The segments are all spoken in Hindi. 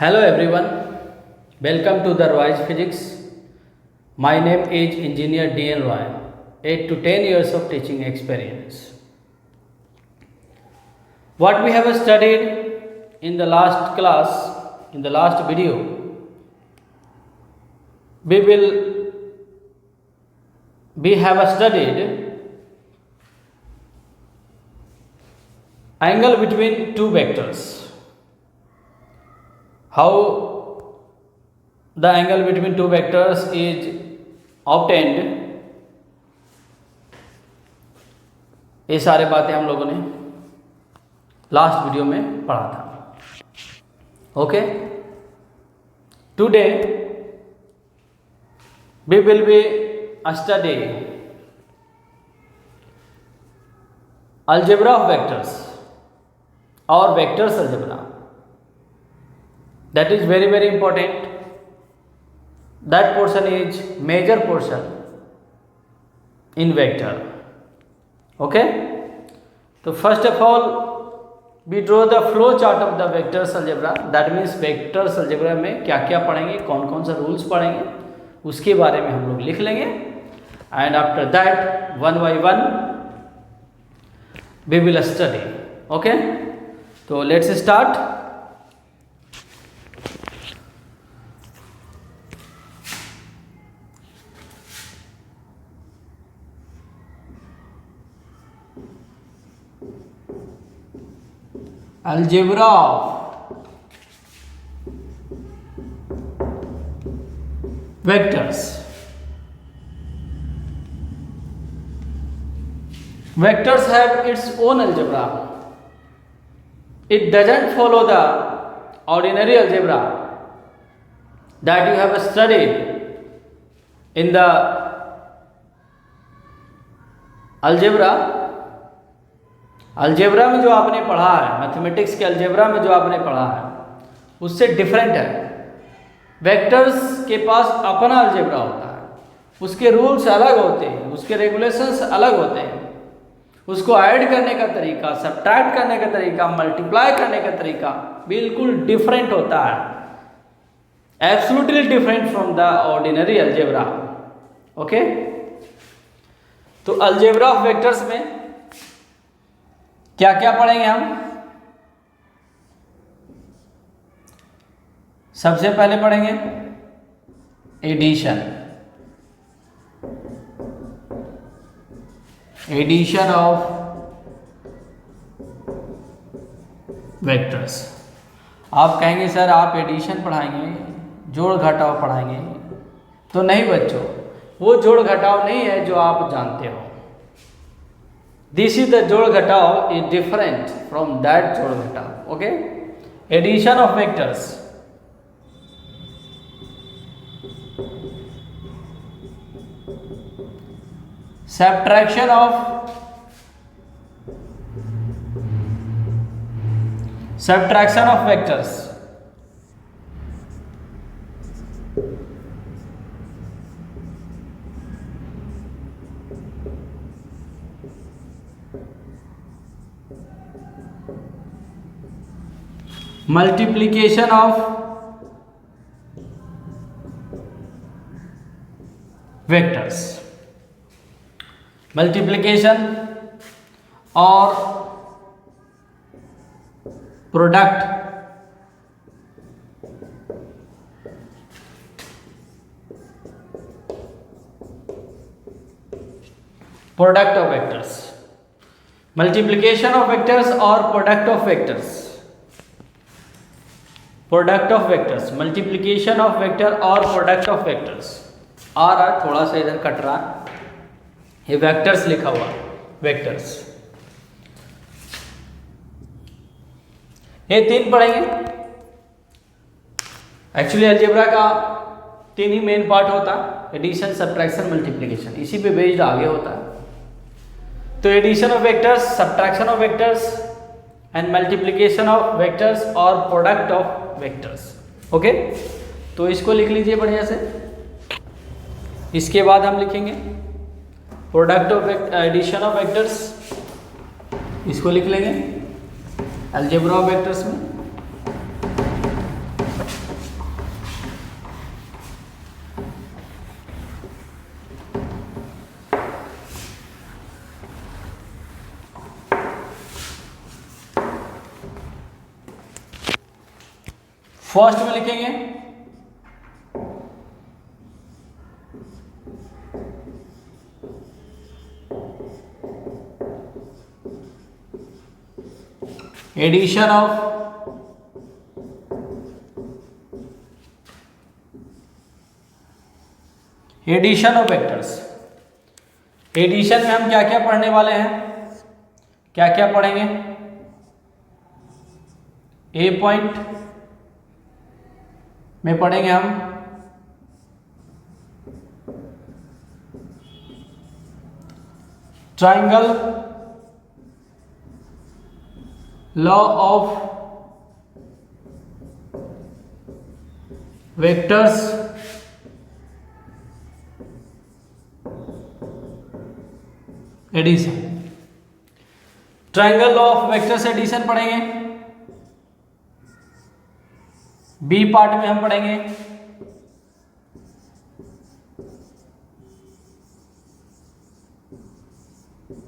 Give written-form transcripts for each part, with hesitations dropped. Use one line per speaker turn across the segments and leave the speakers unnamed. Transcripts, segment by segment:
Hello everyone, welcome to the Roy's Physics. My name is Engineer D.N. Roy, 8 to 10 years of teaching experience. What we have studied in the last class, in the last video, we have studied angle between two vectors. How the angle between two vectors is obtained, ये सारे बातें हम लोगों ने लास्ट वीडियो में पढ़ा था. Okay, today we will be study algebra of vectors or vectors algebra. That is very important. That portion is major portion in vector. Okay, so first of all we draw the flow chart of the vectors algebra. That means vectors algebra में क्या क्या पढ़ेंगे, कौन कौन सा रूल्स पढ़ेंगे, उसके बारे में हम लोग लिख लेंगे. And after that one by one we will study. Okay, so let's start. Algebra of vectors. Vectors have its own algebra. It doesn't follow the ordinary algebra that you have studied in the algebra में जो आपने पढ़ा है, मैथमेटिक्स के अलजेब्रा में जो आपने पढ़ा है उससे डिफरेंट है. वेक्टर्स के पास अपना अलजेब्रा होता है, उसके रूल्स अलग होते हैं, उसके रेगुलेशंस अलग होते हैं, उसको ऐड करने का तरीका, सब्ट्रैक्ट करने का तरीका, मल्टीप्लाई करने का तरीका बिल्कुल डिफरेंट होता है. Absolutely different from the ordinary algebra. Okay, तो अलजेब्रा ऑफ वेक्टर्स में क्या क्या पढ़ेंगे हम? सबसे पहले पढ़ेंगे एडिशन ऑफ वेक्टर्स. आप कहेंगे सर आप एडिशन पढ़ाएंगे, जोड़ घटाव पढ़ाएंगे, तो नहीं बच्चों, वो जोड़ घटाव नहीं है जो आप जानते हो. This is the जोड़ घटाव is different from that जोड़ घटाव. Okay, addition of vectors. Subtraction of vectors. Multiplication of vectors. Multiplication or product of vectors. Multiplication of vectors or product of vectors. Product of vectors, multiplication of vector और प्रोडक्ट ऑफ वेक्टर्स. आ रहा थोड़ा सा इधर कट रहा, ये वेक्टर्स लिखा हुआ, वेक्टर्स. ये तीन पढ़ेंगे. एक्चुअली अलजेब्रा का तीन ही मेन पार्ट होता है, एडिशन, सब्ट्रैक्शन, मल्टीप्लिकेशन. इसी पे बेस्ड आगे होता है. तो addition of vectors, subtraction of vectors and multiplication of vectors और प्रोडक्ट ऑफ वेक्टर्स. ओके, तो इसको लिख लीजिए बढ़िया से. इसके बाद हम लिखेंगे product of addition of vectors, इसको लिख लेंगे अलजेब्रा ऑफ वेक्टर्स में. फर्स्ट में लिखेंगे एडिशन ऑफ वेक्टर्स। एडिशन में हम क्या क्या पढ़ने वाले हैं, क्या क्या पढ़ेंगे? ए पॉइंट में पढ़ेंगे हम triangle law of vectors addition. Triangle law of vectors addition पढ़ेंगे। बी पार्ट में हम पढ़ेंगे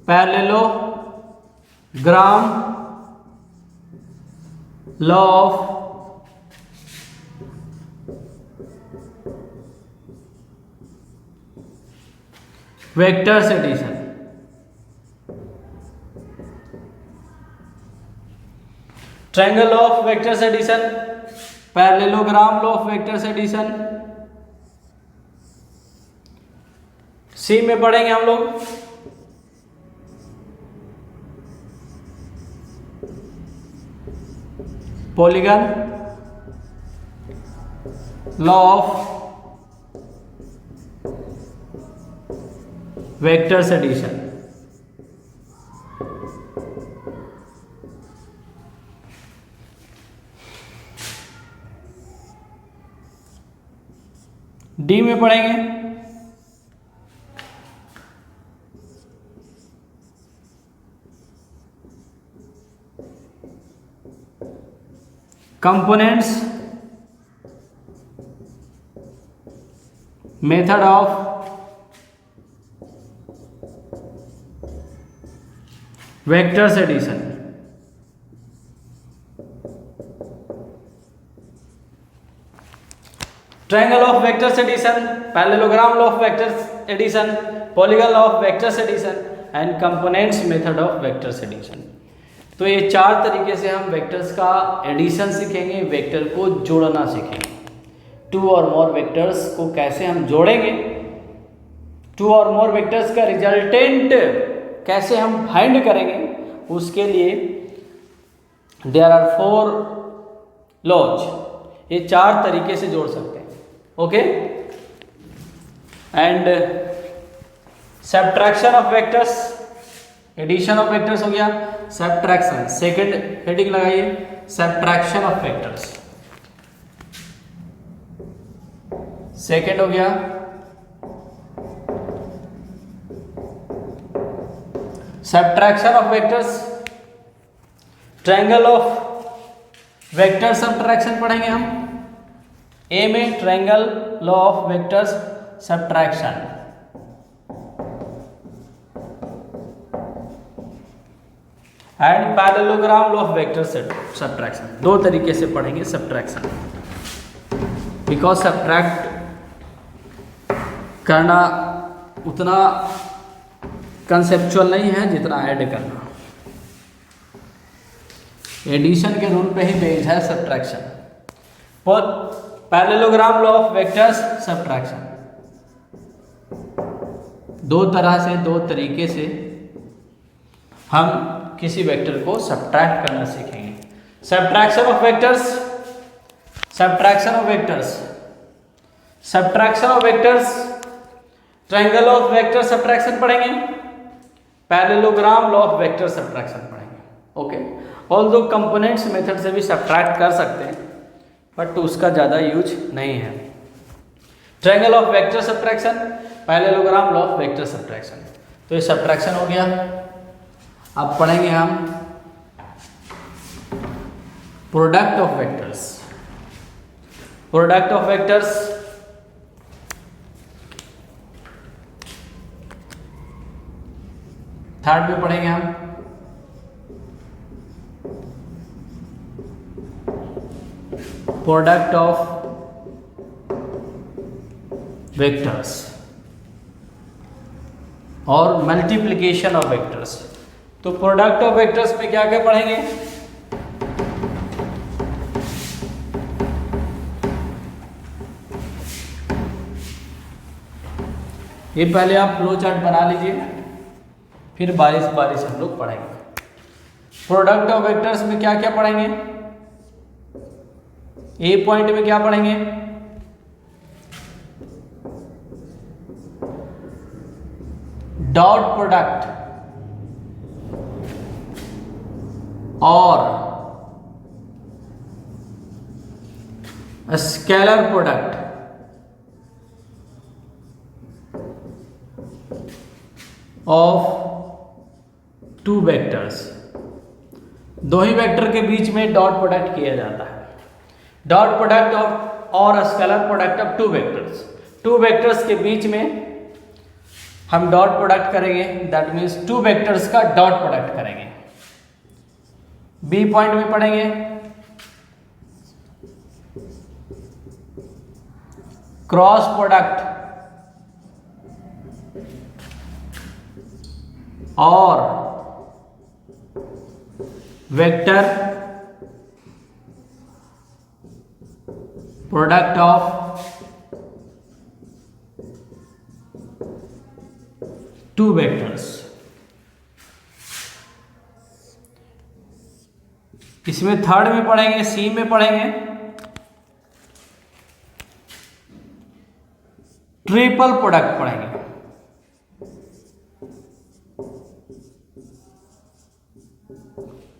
parallelogram law of vectors addition. Triangle law of vectors addition, parallelogram law of vectors addition. C में पढ़ेंगे हम लोग polygon law of vectors addition. D में पढ़ेंगे components method of vectors addition. Triangle of vectors addition, parallelogram law of vectors addition, polygon law of vectors addition and components method of vectors addition. तो ये चार तरीके से हम वेक्टर्स का एडिशन सीखेंगे, वेक्टर को जोड़ना सीखेंगे। टू और मोर वेक्टर्स को कैसे हम जोड़ेंगे, टू और मोर वेक्टर्स का रिजल्टेंट कैसे हम फाइंड करेंगे, उसके लिए देयर आर 4 लॉज। ये चार तरीके से जोड़ सकते हैं। Okay, and subtraction of vectors, addition of vectors हो गया, सब्ट्रैक्शन सेकंड हेडिंग लगाइए, सब्ट्रैक्शन ऑफ वेक्टर्स सेकंड हो गया। Subtraction of vectors, triangle of vector subtraction पढ़ेंगे हम। ए में triangle law of vectors subtraction, and parallelogram law of vector subtraction. दो तरीके से पढ़ेंगे सब्ट्रैक्शन, बिकॉज सब्ट्रैक्ट करना उतना कंसेप्चुअल नहीं है जितना ऐड करना। एडिशन के रूल पे ही बेस्ड है subtraction. Parallelogram law of vectors subtraction, दो तरह से, दो तरीके से हम किसी वेक्टर को सब्ट्रैक्ट करना सीखेंगे। Subtraction of vectors, subtraction of vectors, subtraction of vectors, triangle of vector subtraction पढ़ेंगे, parallelogram law of vector subtraction पढ़ेंगे। ओके, ऑल्दो कंपोनेंट्स मेथड से भी सब्ट्रैक्ट कर सकते हैं, बट उसका ज़्यादा यूज नहीं है। Triangle of vector subtraction, parallelogram law of vector subtraction. तो ये सब्ट्रैक्शन हो गया। अब पढ़ेंगे हम product of vectors. Product of vectors, third में पढ़ेंगे हम प्रोडक्ट ऑफ वेक्टर्स और मल्टीप्लिकेशन ऑफ वेक्टर्स। तो प्रोडक्ट ऑफ वेक्टर्स में क्या क्या पढ़ेंगे? ये पहले आप फ्लो चार्ट बना लीजिए, फिर बारिश बारिश हम लोग पढ़ेंगे। प्रोडक्ट ऑफ वेक्टर्स में क्या क्या पढ़ेंगे? ए पॉइंट में क्या पढ़ेंगे? डॉट प्रोडक्ट और scalar product of two vectors. दो ही वेक्टर के बीच में डॉट प्रोडक्ट किया जाता है। डॉट प्रोडक्ट ऑफ और scalar product of two vectors. Two vectors के बीच में हम डॉट प्रोडक्ट करेंगे, दैट मीन्स टू वेक्टर्स का डॉट प्रोडक्ट करेंगे। बी पॉइंट में पढ़ेंगे क्रॉस प्रोडक्ट और vector product of two vectors. इसमें थर्ड में पढ़ेंगे, सी में पढ़ेंगे ट्रिपल प्रोडक्ट पढ़ेंगे।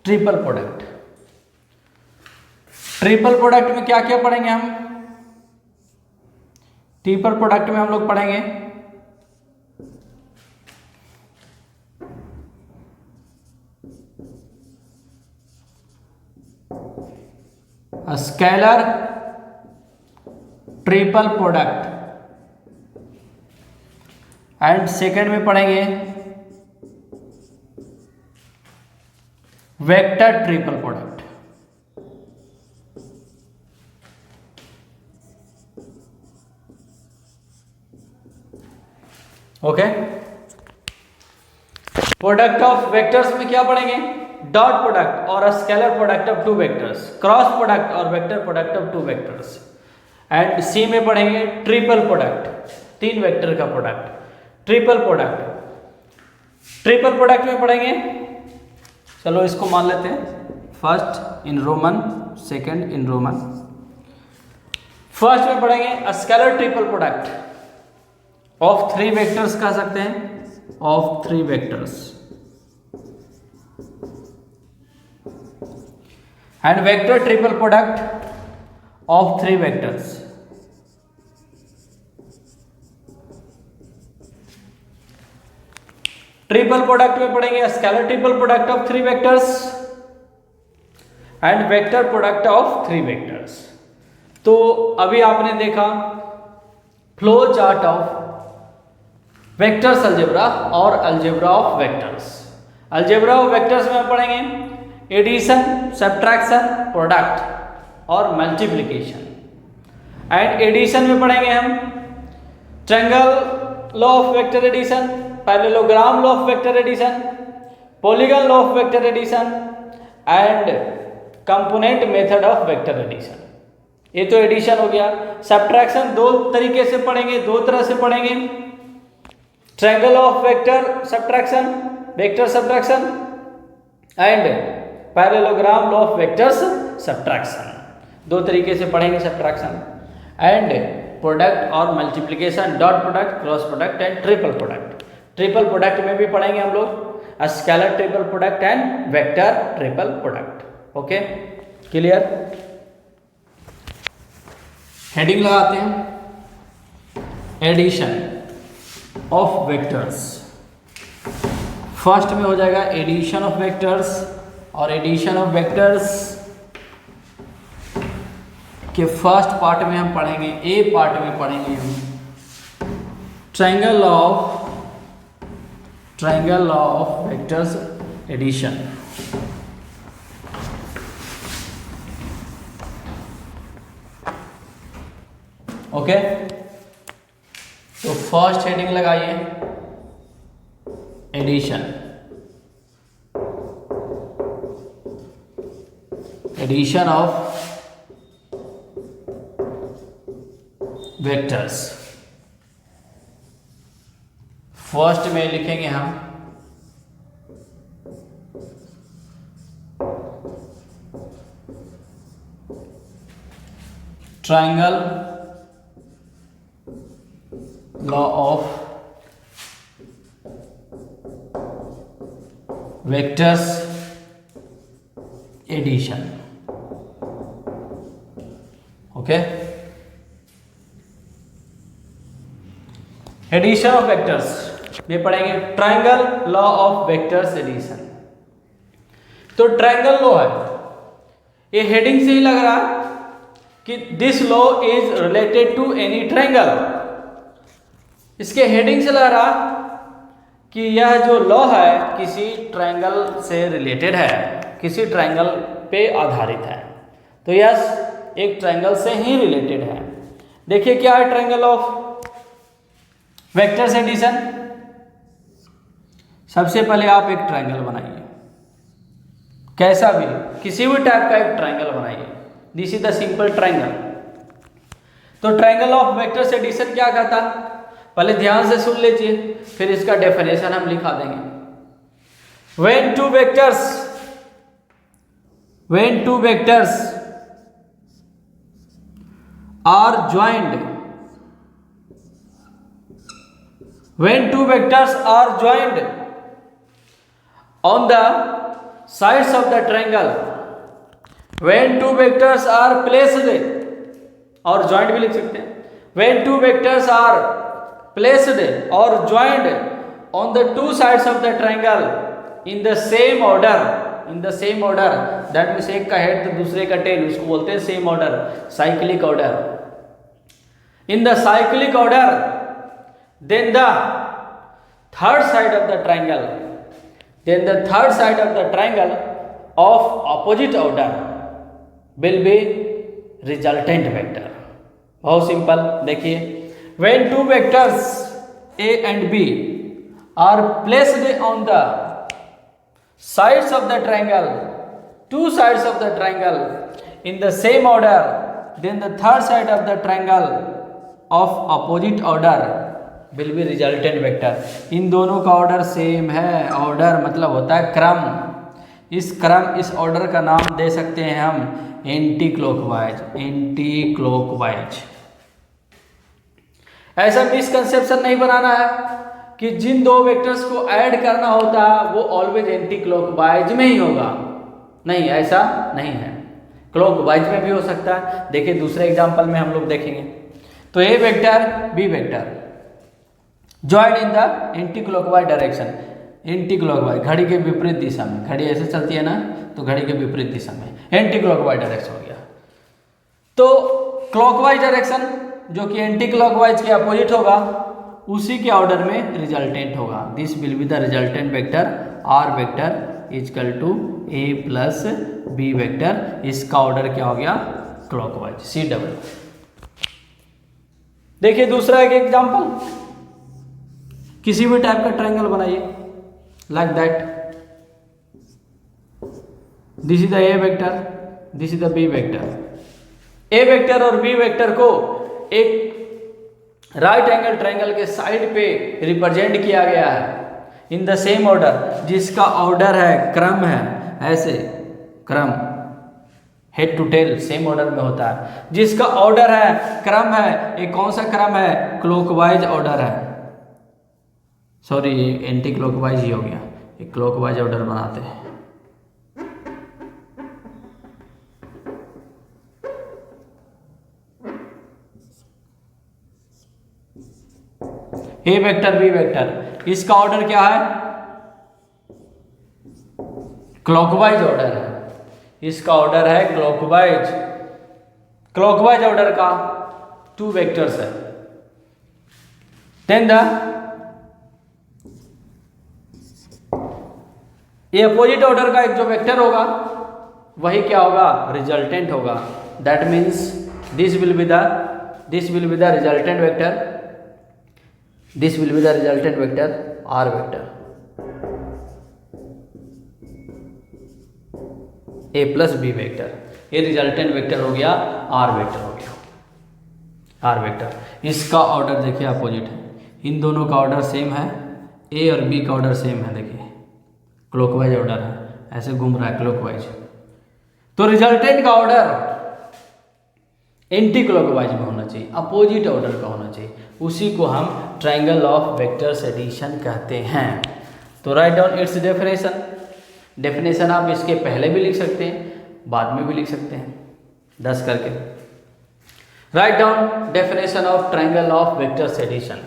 Triple product. ट्रिपल प्रोडक्ट में क्या क्या पढ़ेंगे हम? ट्रिपल प्रोडक्ट में हम लोग पढ़ेंगे scalar triple product and second में पढ़ेंगे vector triple product. Okay. Product of vectors में क्या पढ़ेंगे? डॉट प्रोडक्ट और scalar product of two vectors, cross product और vector product of two vectors. And C में पढ़ेंगे ट्रिपल प्रोडक्ट, तीन वेक्टर का product, triple product. Triple product में पढ़ेंगे, चलो इसको मान लेते हैं, first in Roman, second in Roman. First में पढ़ेंगे scalar triple product of three vectors कह सकते हैं, of three vectors and vector triple product of three vectors. Triple product में पढ़ेंगे scalar triple product of three vectors and vector product of three vectors. तो अभी आपने देखा flow chart of vectors algebra और algebra of vectors. Algebra of vectors में हम पढ़ेंगे एडिशन, सब्ट्रैक्शन, प्रोडक्ट और मल्टीप्लिकेशन। एंड एडिशन में पढ़ेंगे हम triangle law of vector addition, parallelogram law of vector addition, polygon law of vector addition and component method of vector addition. ये तो एडिशन हो गया। सब्ट्रैक्शन दो तरीके से पढ़ेंगे, दो तरह से पढ़ेंगे, triangle of vector subtraction, vector subtraction and parallelogram law of vectors subtraction. दो तरीके से पढ़ेंगे सब्ट्रैक्शन। एंड प्रोडक्ट और multiplication, dot product, cross product and triple product. Triple product में भी पढ़ेंगे हम लोग scalar triple product and vector triple product. Okay, clear? Heading लगाते हैं एडिशन ऑफ वेक्टर्स। फर्स्ट में हो जाएगा एडिशन ऑफ वेक्टर्स, और एडिशन ऑफ वेक्टर्स के फर्स्ट पार्ट में हम पढ़ेंगे, ए पार्ट में पढ़ेंगे हम triangle of vectors addition. Okay, तो फर्स्ट हेडिंग लगाइए addition, addition of vectors. First में लिखेंगे हम triangle law of vectors addition. Okay, addition of vectors ये पढ़ेंगे, triangle law of vectors addition. तो ट्रायंगल लॉ है, ये हेडिंग से ही लग रहा है कि this law is related to any triangle. इसके हेडिंग से लग रहा कि यह जो लॉ है किसी ट्रायंगल से रिलेटेड है, किसी ट्रायंगल पे आधारित है। तो यस, एक ट्रायंगल से ही रिलेटेड है। देखिए क्या है ट्रायंगल ऑफ वेक्टर्स एडिशन। सबसे पहले आप एक ट्रायंगल बनाइए, कैसा भी, किसी भी टाइप का एक ट्रायंगल बनाइए। This is the simple triangle. तो ट्रायंगल ऑफ वेक्टर्स एडिशन क्या कहता है, पहले ध्यान से सुन लीजिए, फिर इसका डेफिनेशन हम लिखा देंगे। When two vectors are joined, when two vectors are joined on the sides of the triangle, when two vectors are placed, और joined भी लिख सकते हैं, when two vectors are placed or joined on the two sides of the triangle in the same order, that means एक का हेड तो दूसरे का टेल, उसको बोलते हैं same order, cyclic order. in the cyclic order, then the third side of the triangle, of opposite order will be resultant vector। बहुत सिंपल, देखिए, when two vectors A and B are placed on the sides of the triangle, two sides of the triangle in the same order, then the third side of the triangle of opposite order will be resultant vector। इन दोनों का ऑर्डर सेम है। ऑर्डर मतलब होता है क्रम। इस ऑर्डर का नाम दे सकते हैं हम एंटी क्लॉकवाइज। ऐसा मिसकंसेप्शन नहीं बनाना है कि जिन दो वेक्टर्स को ऐड करना होता है वो ऑलवेज एंटी क्लॉकवाइज में ही होगा। नहीं, ऐसा नहीं है, क्लॉकवाइज में भी हो सकता है। देखिए दूसरे एग्जांपल में हम लोग देखेंगे। तो A vector B vector joined in the anticlockwise direction, anticlockwise घड़ी के विपरीत दिशा में, घड़ी ऐसे चलती है ना, तो घड़ी के विपरीत दिशा में एंटी क्लॉकवाइज डायरेक्शन हो गया। तो क्लॉकवाइज डायरेक्शन जो कि एंटी क्लॉकवाइज के अपोजिट होगा, उसी के ऑर्डर में रिजल्टेंट होगा। This will be the resultant vector. R vector is equal to A plus B vector. इसका ऑर्डर क्या हो गया, क्लॉकवाइज, सी डब्ल्यू। देखिए दूसरा एक एग्जांपल, किसी भी टाइप का ट्रायंगल बनाइए like that. This is the A vector, this is the B vector. A vector और बी वेक्टर को एक राइट एंगल ट्रायंगल के साइड पे रिप्रेजेंट किया गया है इन द सेम ऑर्डर, जिसका ऑर्डर है, क्रम है, ऐसे क्रम head to tail same order में होता है। जिसका ऑर्डर है, क्रम है, एक कौन सा क्रम है, क्लॉकवाइज ऑर्डर है। सॉरी, ये एंटी क्लॉकवाइज ही हो गया, एक क्लॉकवाइज ऑर्डर बनाते हैं। ए वेक्टर बी वेक्टर, इसका ऑर्डर क्या है, क्लॉकवाइज ऑर्डर है। इसका ऑर्डर है क्लॉकवाइज। क्लॉकवाइज ऑर्डर का टू वेक्टर्स है। देन द ये अपोजिट ऑर्डर का एक जो वेक्टर होगा वही क्या होगा, रिजल्टेंट होगा। That means this will be the this will be the resultant vector, this will be the resultant vector r vector, a plus b vector, ये रिजल्टेंट वेक्टर हो गया, आर वेक्टर हो गया, आर वेक्टर। इसका ऑर्डर देखिए अपोजिट है, इन दोनों का ऑर्डर सेम है, ए और बी का ऑर्डर सेम है, देखिए क्लॉकवाइज ऑर्डर है, ऐसे घूम रहा है क्लॉकवाइज। तो रिजल्टेंट का ऑर्डर एंटी क्लॉकवाइज में होना चाहिए, अपोजिट ऑर्डर का होना चाहिए, उसी को हम ट्रायंगल ऑफ वेक्टर्स एडिशन कहते हैं। तो write down it's definition, definition आप इसके पहले भी लिख सकते हैं, बाद में भी लिख सकते हैं, 10 करके। Write down definition of triangle of vectors addition.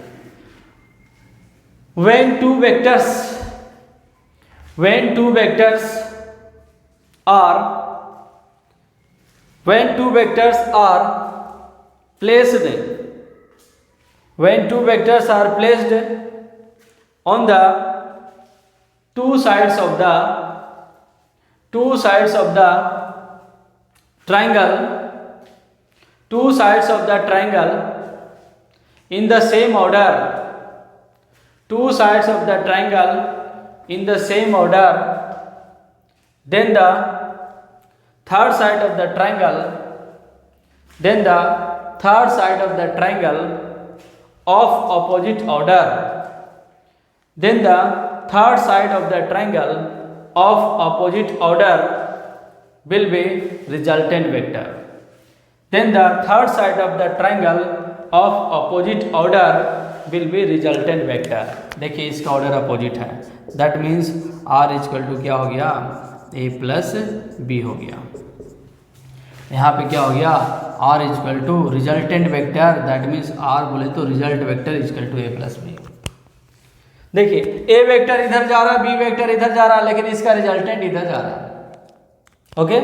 when two vectors are placed on the two sides of the triangle in the same order, two sides of the triangle in the same order, then the third side of the triangle of opposite order, then the third side of the triangle of opposite order will be resultant vector, then the third side of the triangle of opposite order will be resultant vector। देखिए इसका ऑर्डर अपोजिट है, that means r equal to क्या हो गया, a प्लस बी हो गया। यहाँ पे क्या हो गया, r equal to resultant vector, that means r बोले तो result vector equal to a plus B. देखिए a वेक्टर इधर जा रहा है, b वेक्टर इधर जा रहा है, लेकिन इसका रिजल्टेंट इधर जा रहा है। ओके,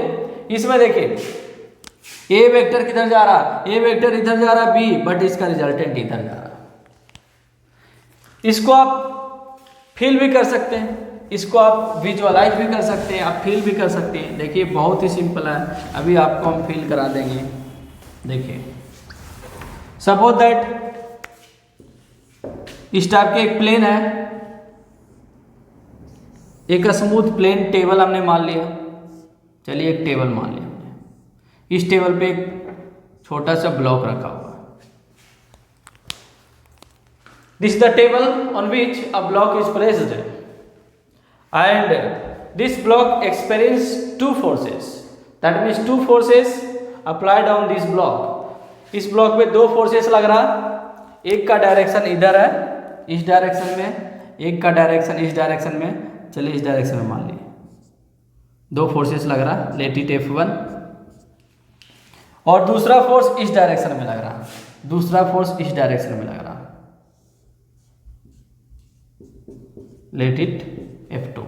इसमें देखिए a वेक्टर किधर जा रहा है, a वेक्टर इधर जा रहा है b, बट इसका रिजल्टेंट इधर जा रहा है। इसको आप फील भी कर सकते हैं, इसको आप विजुअलाइज भी कर सकते हैं, आप फील भी कर सकते हैं। देखिए बहुत ही सिंपल है, अभी आपको हम फील करा देंगे। देखिए सपोज दैट इस टाइप के एक प्लेन है, एक स्मूथ प्लेन टेबल हमने मान लिया, चलिए एक टेबल मान लिया हमने, इस टेबल पे एक छोटा सा ब्लॉक रखा हुआ है। This is the table on which a block is placed, and this block experiences two forces, that means two forces applied on this block। इस ब्लॉक पे दो फोर्सेस लग रहा, एक का डायरेक्शन इधर है इस डायरेक्शन में, एक का डायरेक्शन इस डायरेक्शन में, चलिए इस डायरेक्शन में मान लीजिए दो फोर्सेस लग रहा, लेट इट F1, और दूसरा फोर्स इस डायरेक्शन में लग रहा, दूसरा फोर्स इस डायरेक्शन में लग रहा, let it F2।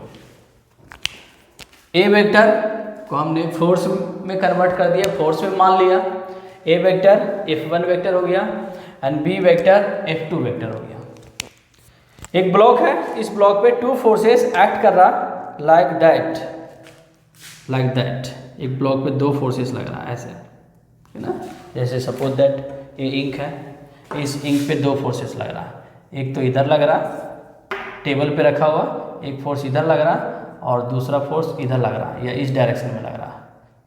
A vector को हमने फोर्स में कन्वर्ट कर दिया, फोर्स में मान लिया, ए वेक्टर F1 वेक्टर हो गया and B vector F2 vector हो गया। एक ब्लॉक है, इस ब्लॉक पे टू फोर्सेस एक्ट कर रहा, लाइक दैट एक ब्लॉक पे दो फोर्सेस लग रहा है, ऐसे है ना। जैसे सपोज दैट ये इंक है, इस इंक पे दो फोर्सेस लग रहा, एक तो इधर लग रहा टेबल पे रखा हुआ, एक फोर्स इधर लग रहा और दूसरा फोर्स इधर लग रहा, या इस डायरेक्शन में लग रहा,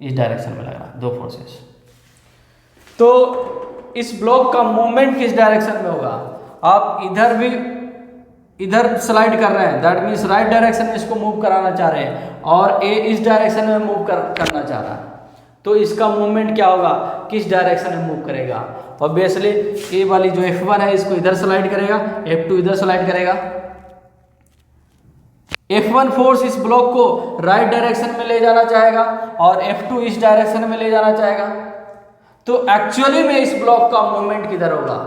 इस डायरेक्शन में लग रहा, दो फोर्सेस। तो इस ब्लॉक का मूवमेंट किस डायरेक्शन में होगा, आप इधर भी इधर स्लाइड कर रहे हैं, दैट मीन्स राइट डायरेक्शन में इसको मूव कराना चाह रहे हैं, और ए इस डायरेक्शन में मूव करना चाह रहा है, तो इसका मूवमेंट क्या होगा, किस डायरेक्शन में मूव करेगा। ऑब्वियसली ए वाली जो F1 है इसको इधर स्लाइड करेगा, F2 इधर स्लाइड करेगा। F1 फोर्स इस ब्लॉक को राइट डायरेक्शन में ले जाना चाहेगा और F2 इस डायरेक्शन में ले जाना चाहेगा। तो एक्चुअली में इस ब्लॉक का मूवमेंट किधर होगा,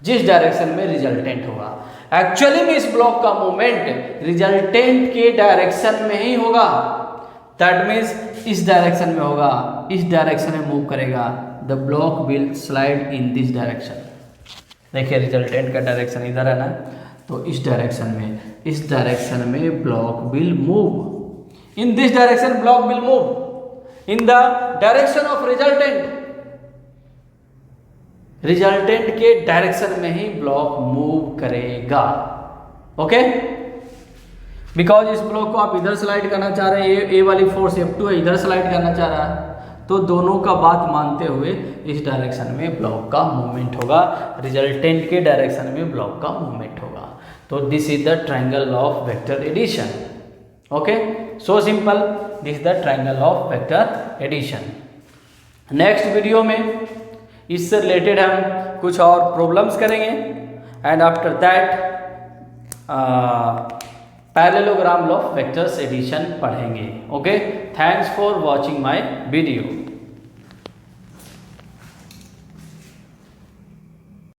जिस डायरेक्शन में रिजल्टेंट होगा। एक्चुअली में इस ब्लॉक का मूवमेंट रिजल्टेंट के डायरेक्शन में ही होगा, दैट मीन्स इस डायरेक्शन में होगा, इस डायरेक्शन में मूव करेगा, the block will slide in this direction. देखिए रिजल्टेंट का डायरेक्शन इधर है ना, तो इस डायरेक्शन में block will move, in this direction block will move, in the direction of resultant. Resultant के डायरेक्शन में ही ब्लॉक मूव करेगा। ओके, बिकॉज इस ब्लॉक को आप इधर स्लाइड करना चाह रहे हैं, ए वाली फोर्स F2 है, इधर स्लाइड करना चाह रहा है, तो दोनों का बात मानते हुए इस डायरेक्शन में ब्लॉक का मूवमेंट होगा, रिजल्टेंट के डायरेक्शन में ब्लॉक का मूवमेंट होगा। तो this is the triangle of vector addition. Okay, so simple, this is the triangle of vector addition. Next video में इससे रिलेटेड हम कुछ और प्रॉब्लम्स करेंगे and after that parallelogram of vectors addition पढ़ेंगे। Okay, thanks for watching my video.